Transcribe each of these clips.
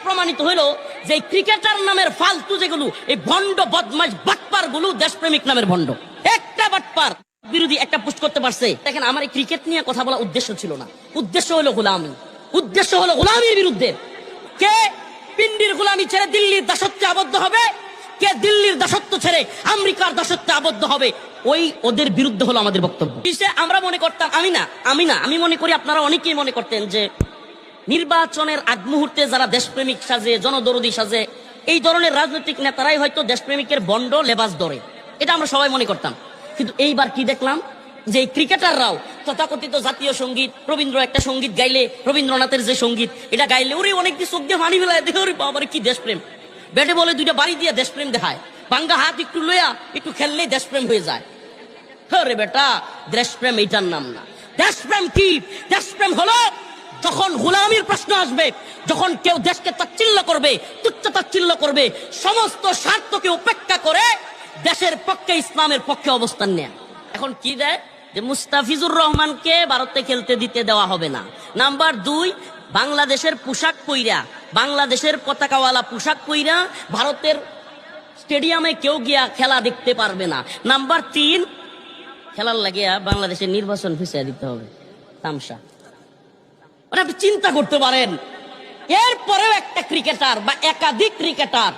প্রমাণিত হইল যে ক্রিকেটার নামের ফালতু যেগুলো এই ভণ্ড বদমাশ বাটপার গুলো দেশপ্রেমিক নামের ভণ্ড। একটা বাটপার বিরোধী একটা পোস্ট করতে পারছে। দেখেন, আমার এই ক্রিকেট নিয়ে কথা বলা উদ্দেশ্য ছিল না, উদ্দেশ্য হলো গোলামি, উদ্দেশ্য হলো গোলামির বিরুদ্ধে। কে পিন্ডির গোলামি ছেড়ে দিল্লির দাসত্বে আবদ্ধ হবে, কে দিল্লির দাসত্ব ছেড়ে আমেরিকার দাসত্বে আবদ্ধ হবে, ওই ওদের বিরুদ্ধে হলো আমাদের বক্তব্য। আমরা মনে করতাম, আমি মনে করি আপনারা অনেকেই মনে করতেন যে নির্বাচনের আগ মুহূর্তে যারা দেশপ্রেমিক সাজে, জনদরদি সাজে, এই ধরনের রাজনৈতিক নেতারাই হয়তো দেশপ্রেমিকের বন্ড লেবাস ধরে, এটা আমরা সবাই মনে করতাম। কিন্তু এইবার কি দেখলাম যে ক্রিকেটাররাও তথাকথিত জাতীয় সঙ্গীত, রবীন্দ্র একটা সঙ্গীত গাইলে, রবীন্দ্রনাথের যে সঙ্গীত, এটা গাইলে ওরে অনেক কিছু চোখ দিয়ে পানি ফেলায়, দেখে ওরে বাবার কি দেশপ্রেম। ব্যাটে বলে দুইটা বাড়ি দিয়ে দেশপ্রেম দেখায়, ভাঙ্গা হাত একটু লইয়া একটু খেললেই দেশপ্রেম হয়ে যায়। আরে বেটা, দেশপ্রেম এইটার নাম না। দেশপ্রেম কি? দেশপ্রেম হলো যখন গোলামির প্রশ্ন আসবে, যখন কেউ দেশকে তাচ্ছিল্য করবে, তুচ্ছ তাচ্ছিল্য করবে, সমস্ত স্বার্থকে উপেক্ষা করে দেশের পক্ষে, ইসলামের পক্ষে অবস্থান নেয়। এখন কি দেয় যে মুস্তাফিজুর রহমানকে ভারতে খেলতে দিতে দেওয়া হবে না। নাম্বার 2, বাংলাদেশের পোশাক পইরা, বাংলাদেশের পতাকাওয়ালা পোশাক পইরা ভারতের স্টেডিয়ামে কেউ গিয়া খেলা দেখতে পারবে না। নাম্বার 3, খেলার লাগিয়া বাংলাদেশের নির্বাচন ফিসিয়ে দিতে হবে। তামসা। আপনি চিন্তা করতে পারেন, এরপরেও একটা ক্রিকেটার বা একাধিক ক্রিকেটার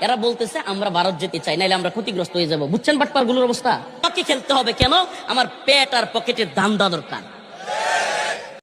এরা বলতেছে আমরা ভারত যেতে চাই, নাইলে আমরা ক্ষতিগ্রস্ত হয়ে যাব। বুঝছেন বাটপার গুলোর অবস্থা? বাকি খেলতে হবে কেন? আমার পেট আর পকেটের ধান্দা দরকার।